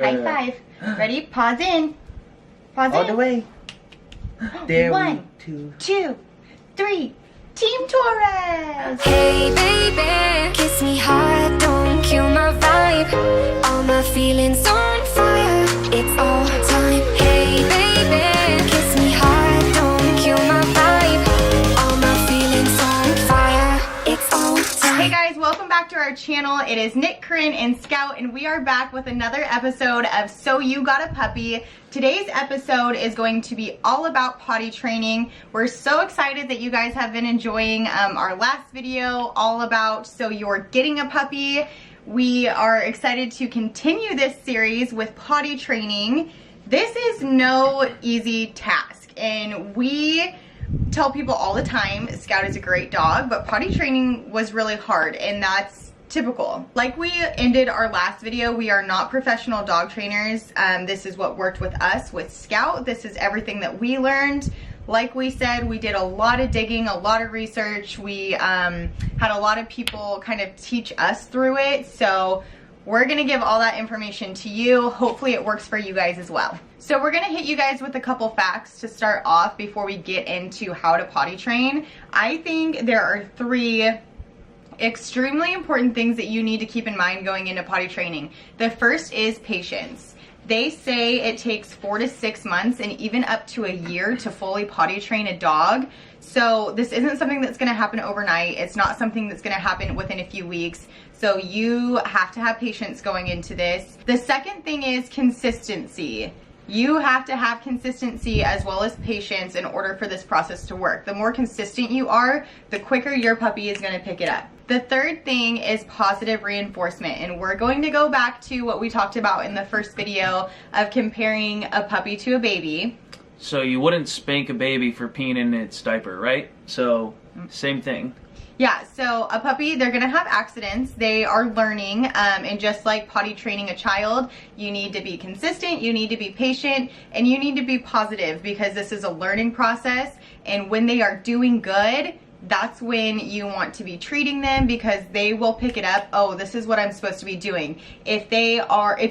High five. Ready? Pause in. Pause All in. the way. There 1, 2, 3. Team Torres. Hey baby, kiss me hard, don't kill my vibe. All my feelings on fire, it's all time. Hey baby, kiss me hard, don't kill my vibe. All my feelings on fire, it's all time. Hey guys, welcome back to our channel. It is Nick, Corinne, and Scout, and we are back with another episode of So You Got a Puppy. Today's episode is going to be all about potty training. We're so excited that you guys have been enjoying our last video all about So You're Getting a Puppy. We are excited to continue this series with potty training. This is no easy task, and we tell people all the time Scout is a great dog, but potty training was really hard, and that's typical. Like we ended our last video, we are not professional dog trainers. This is what worked with us with Scout. This is everything that we learned. Like we said, we did a lot of digging, a lot of research. We had a lot of people kind of teach us through it. So we're gonna give all that information to you. Hopefully it works for you guys as well. So we're gonna hit you guys with a couple facts to start off before we get into how to potty train. I think there are 3 extremely important things that you need to keep in mind going into potty training. The first is patience. They say it takes 4 to 6 months and even up to a year to fully potty train a dog. So this isn't something that's gonna happen overnight. It's not something that's gonna happen within a few weeks. So you have to have patience going into this. The second thing is consistency. You have to have consistency as well as patience in order for this process to work. The more consistent you are, the quicker your puppy is gonna pick it up. The third thing is positive reinforcement, and we're going to go back to what we talked about in the first video of comparing a puppy to a baby. So you wouldn't spank a baby for peeing in its diaper, right? So same thing. Yeah, so a puppy, they're gonna have accidents. They are learning, and just like potty training a child, you need to be consistent, you need to be patient, and you need to be positive because this is a learning process. And when they are doing good, that's when you want to be treating them because they will pick it up. Oh, this is what I'm supposed to be doing. If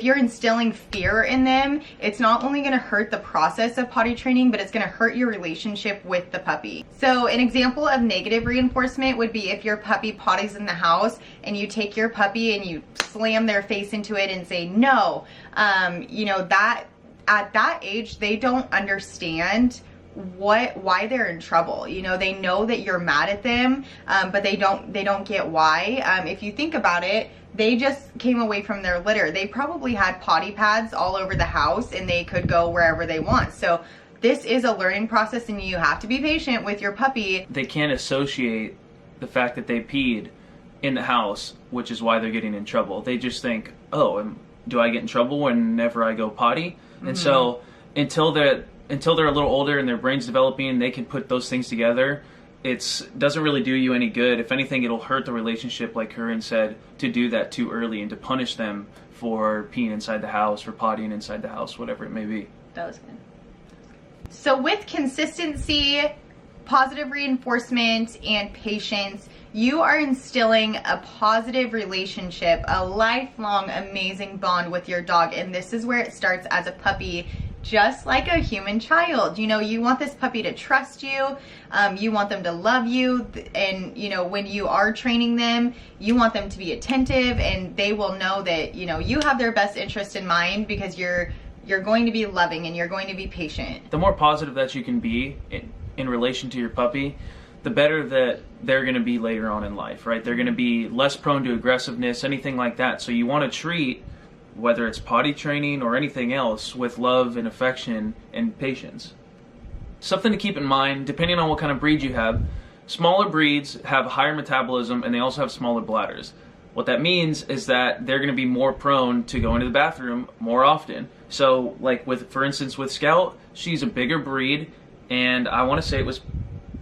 you're instilling fear in them, it's not only gonna hurt the process of potty training, but it's gonna hurt your relationship with the puppy. So an example of negative reinforcement would be if your puppy potties in the house and you take your puppy and you slam their face into it and say no. You know, that at that age, they don't understand why they're in trouble. You know, they know that you're mad at them, but they don't get why. If you think about it, they just came away from their litter. They probably had potty pads all over the house and they could go wherever they want. So this is a learning process and you have to be patient with your puppy. They can't associate the fact that they peed in the house, which is why they're getting in trouble. They just think, oh, do I get in trouble whenever I go potty? And so until they're a little older and their brain's developing, they can put those things together. It doesn't really do you any good. If anything, it'll hurt the relationship, like Corinne said, to do that too early and to punish them for peeing inside the house, for pottying inside the house, whatever it may be. That was good. So with consistency, positive reinforcement, and patience, you are instilling a positive relationship, a lifelong amazing bond with your dog. And this is where it starts as a puppy, just like a human child. You know, you want this puppy to trust you, you want them to love you, and you know, when you are training them, you want them to be attentive, and they will know that, you know, you have their best interest in mind because you're going to be loving and you're going to be patient. The more positive that you can be in relation to your puppy, the better that they're going to be later on in life, right? They're going to be less prone to aggressiveness, anything like that. So you want to treat, whether it's potty training or anything else, with love and affection and patience. Something to keep in mind, depending on what kind of breed you have, smaller breeds have higher metabolism and they also have smaller bladders. What that means is that they're going to be more prone to going to the bathroom more often. So like for instance with Scout, she's a bigger breed, and I want to say it was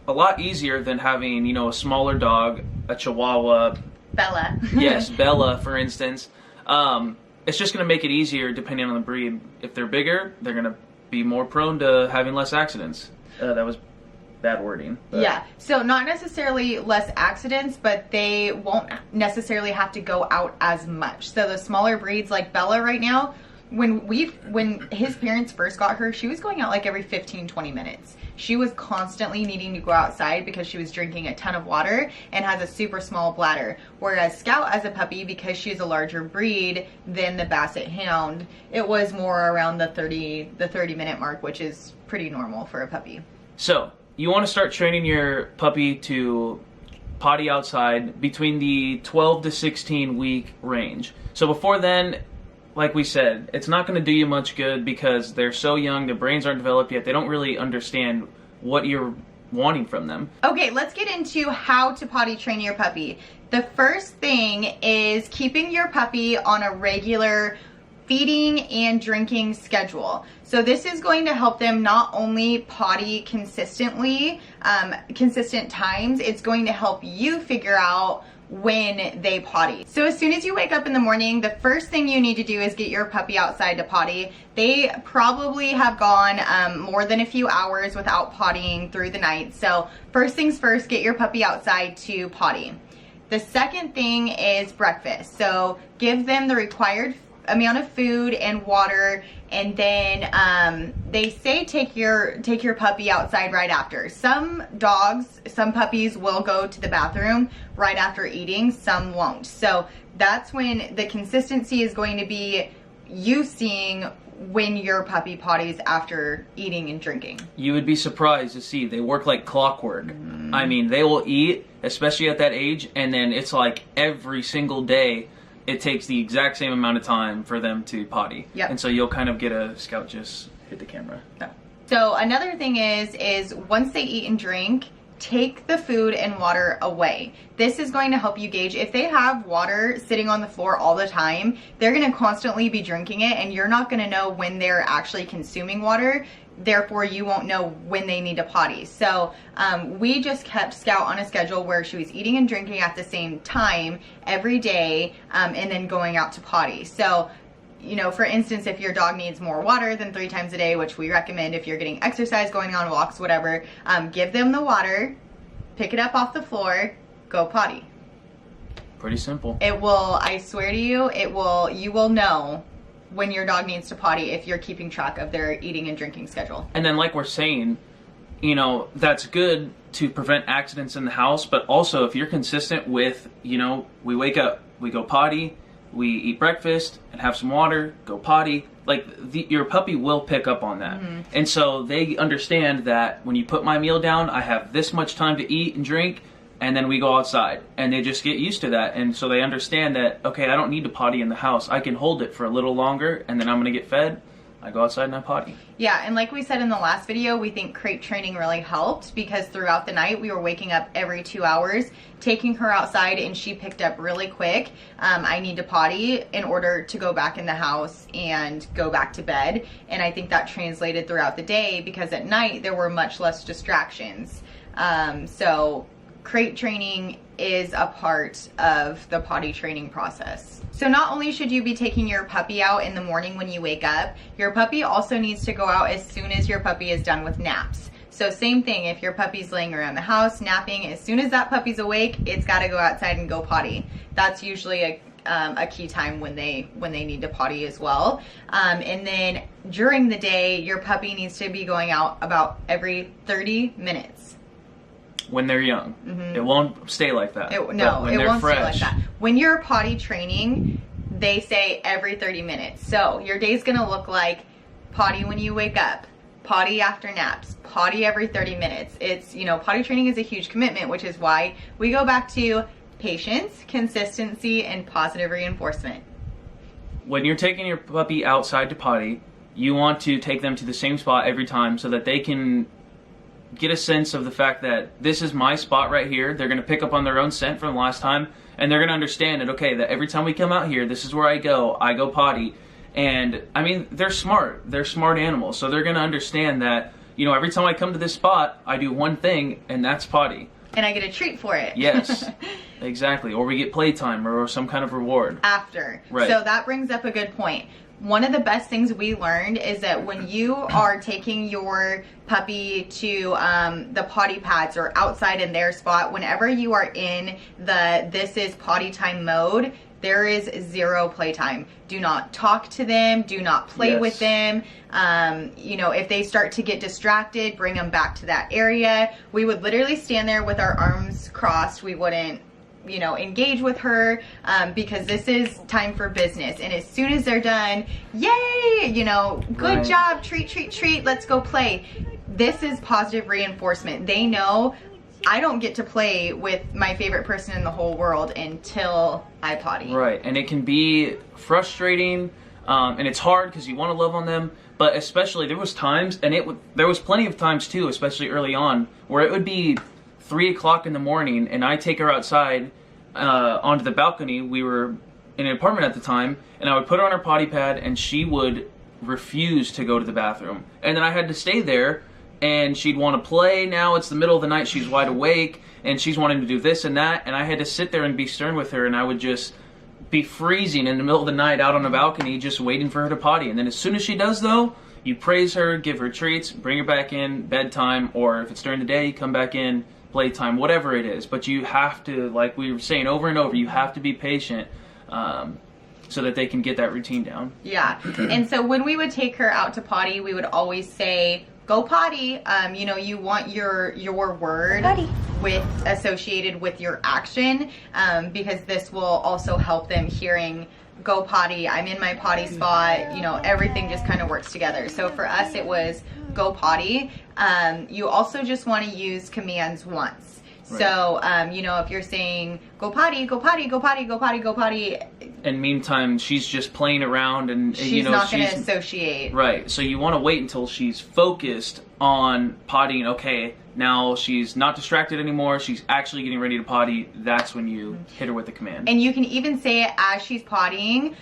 a lot easier than having, you know, a smaller dog, a Chihuahua. Bella. Yes, Bella, for instance. It's just going to make it easier depending on the breed. If they're bigger, they're going to be more prone to having less accidents. That was bad wording. But. Yeah, so not necessarily less accidents, but they won't necessarily have to go out as much. So the smaller breeds like Bella right now, when his parents first got her, she was going out like every 15-20 minutes. She was constantly needing to go outside because she was drinking a ton of water and has a super small bladder. Whereas Scout as a puppy, because she's a larger breed than the Basset Hound, it was more around the 30 minute mark, which is pretty normal for a puppy. So you want to start training your puppy to potty outside between the 12 to 16 week range. So before then, like we said, it's not going to do you much good because they're so young, their brains aren't developed yet, they don't really understand what you're wanting from them. Okay, let's get into how to potty train your puppy. The first thing is keeping your puppy on a regular feeding and drinking schedule. So this is going to help them not only potty consistently, consistent times, it's going to help you figure out when they potty. So as soon as you wake up in the morning, the first thing you need to do is get your puppy outside to potty. They probably have gone more than a few hours without pottying through the night. So first things first, get your puppy outside to potty. The second thing is breakfast. So give them the required amount of food and water, and then they say take your puppy outside right after. Some puppies will go to the bathroom right after eating, some won't. So that's when the consistency is going to be you seeing when your puppy potties after eating and drinking. You would be surprised to see they work like clockwork. I mean, they will eat, especially at that age, and then it's like every single day it takes the exact same amount of time for them to potty. Yep. And so you'll kind of get a Scout just hit the camera. No. So another thing is once they eat and drink, take the food and water away. This is going to help you gauge if they have water sitting on the floor all the time, they're going to constantly be drinking it, and you're not going to know when they're actually consuming water. Therefore, you won't know when they need to potty. So we just kept Scout on a schedule where she was eating and drinking at the same time every day, and then going out to potty. So, you know, for instance, if your dog needs more water than 3 times a day, which we recommend if you're getting exercise, going on walks, whatever, give them the water, pick it up off the floor, go potty. Pretty simple. It will, I swear to you, you will know when your dog needs to potty if you're keeping track of their eating and drinking schedule. And then like we're saying, you know, that's good to prevent accidents in the house, but also if you're consistent with, you know, we wake up, we go potty, we eat breakfast and have some water, go potty, like your puppy will pick up on that. Mm-hmm. And so they understand that when you put my meal down, I have this much time to eat and drink, and then we go outside, and they just get used to that. And so they understand that, okay, I don't need to potty in the house. I can hold it for a little longer, and then I'm going to get fed. I go outside and I potty. Yeah, and like we said in the last video, we think crate training really helped because throughout the night we were waking up every 2 hours, taking her outside, and she picked up really quick, I need to potty in order to go back in the house and go back to bed. And I think that translated throughout the day because at night there were much less distractions. So crate training is a part of the potty training process. So not only should you be taking your puppy out in the morning when you wake up, your puppy also needs to go out as soon as your puppy is done with naps. So same thing, if your puppy's laying around the house napping, as soon as that puppy's awake, it's got to go outside and go potty. That's usually a key time when they need to potty as well. And then during the day, your puppy needs to be going out about every 30 minutes. When they're young. Mm-hmm. It won't stay like that. It won't stay like that. When you're potty training, they say every 30 minutes. So your day's gonna look like potty when you wake up, potty after naps, potty every 30 minutes. It's, you know, potty training is a huge commitment, which is why we go back to patience, consistency, and positive reinforcement. When you're taking your puppy outside to potty, you want to take them to the same spot every time so that they can get a sense of the fact that this is my spot right here. They're going to pick up on their own scent from the last time, and they're going to understand that, okay, that every time we come out here, this is where I go potty. And I mean, they're smart animals, so they're going to understand that, you know, every time I come to this spot, I do one thing, and that's potty. And I get a treat for it. Yes, exactly. Or we get playtime or some kind of reward. After. Right. So that brings up a good point. One of the best things we learned is that when you are taking your puppy to the potty pads or outside in their spot, whenever you are in the this is potty time mode, there is zero playtime. Do not talk to them. Do not play with them. You know, if they start to get distracted, bring them back to that area. We would literally stand there with our arms crossed. We wouldn't, you know, engage with her because this is time for business. And as soon as they're done, yay, you know, good job, treat, treat, treat, let's go play. This is positive reinforcement. They know I don't get to play with my favorite person in the whole world until I potty. Right, and it can be frustrating, and it's hard because you want to love on them, but especially there was times, and there was plenty of times too, especially early on, where it would be 3 o'clock in the morning, and I take her outside onto the balcony. We were in an apartment at the time, and I would put her on her potty pad, and she would refuse to go to the bathroom, and then I had to stay there. And she'd want to play. Now it's the middle of the night, she's wide awake, and she's wanting to do this and that, and I had to sit there and be stern with her, and I would just be freezing in the middle of the night out on the balcony just waiting for her to potty. And then as soon as she does, though, you praise her, give her treats, bring her back in, bedtime, or if it's during the day, you come back in, playtime, whatever it is. But you have to, like we were saying over and over, you have to be patient so that they can get that routine down. Yeah, and so when we would take her out to potty, we would always say, go potty. You know, you want your word associated with your action, because this will also help them hearing go potty, I'm in my potty spot, you know, everything just kind of works together. So for us it was go potty. You also just want to use commands once. Right. So, you know, if you're saying go potty, go potty, go potty, go potty, go potty. And meantime, she's just playing around and she's you know, not going to associate. Right. So you want to wait until she's focused on pottying. Okay, now she's not distracted anymore. She's actually getting ready to potty. That's when you hit her with the command. And you can even say it as she's pottying,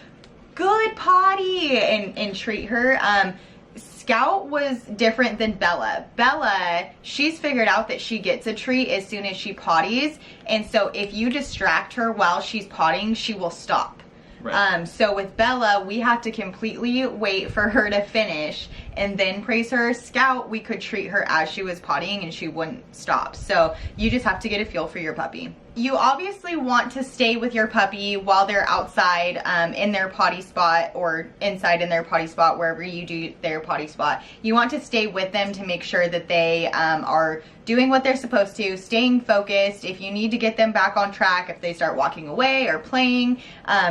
good potty, and treat her. Scout was different than Bella. Bella, she's figured out that she gets a treat as soon as she potties, and so if you distract her while she's pottying, she will stop. Right. So with Bella, we have to completely wait for her to finish and then praise her. Scout, we could treat her as she was pottying and she wouldn't stop. So you just have to get a feel for your puppy. You obviously want to stay with your puppy while they're outside in their potty spot or inside in their potty spot, wherever you do their potty spot. You want to stay with them to make sure that they are doing what they're supposed to, staying focused. If you need to get them back on track, if they start walking away or playing,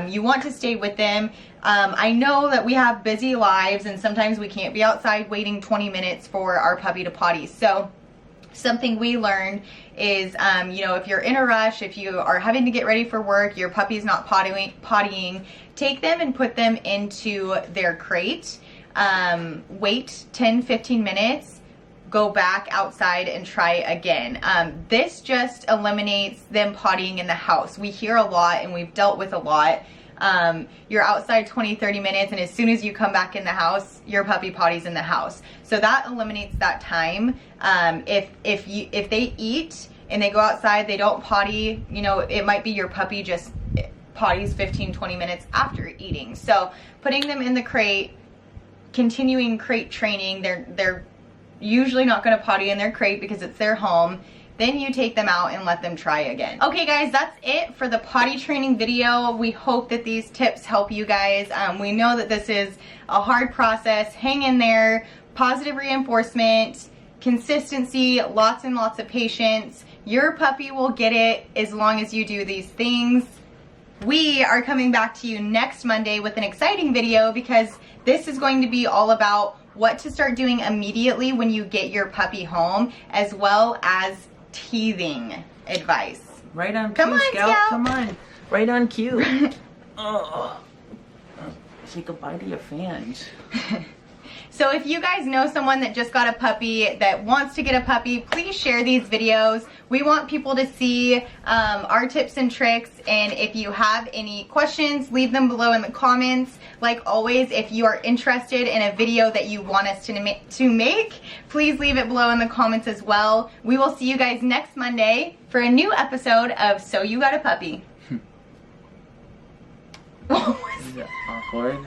you want to stay with them. I know that we have busy lives and sometimes we can't be outside waiting 20 minutes for our puppy to potty. So something we learned is, you know, if you're in a rush, if you are having to get ready for work, your puppy's not pottying, take them and put them into their crate. Wait 10-15 minutes, go back outside and try again. This just eliminates them pottying in the house. We hear a lot and we've dealt with a lot. You're outside 20-30 minutes and as soon as you come back in the house, your puppy potties in the house. So that eliminates that time. If they eat and they go outside, they don't potty, you know, it might be your puppy just potties 15-20 minutes after eating. So putting them in the crate, continuing crate training, they're usually not going to potty in their crate because it's their home. Then you take them out and let them try again. Okay guys, that's it for the potty training video. We hope that these tips help you guys. We know that this is a hard process. Hang in there. Positive reinforcement, consistency, lots and lots of patience. Your puppy will get it as long as you do these things. We are coming back to you next Monday with an exciting video because this is going to be all about what to start doing immediately when you get your puppy home, as well as teething advice. Right on cue, Scout. Come on. Right on cue. Oh. Say goodbye to your fans. So if you guys know someone that just got a puppy that wants to get a puppy, please share these videos. We want people to see our tips and tricks, and if you have any questions, leave them below in the comments. Like always, if you are interested in a video that you want us to make, please leave it below in the comments as well. We will see you guys next Monday for a new episode of So You Got a Puppy. Is that awkward?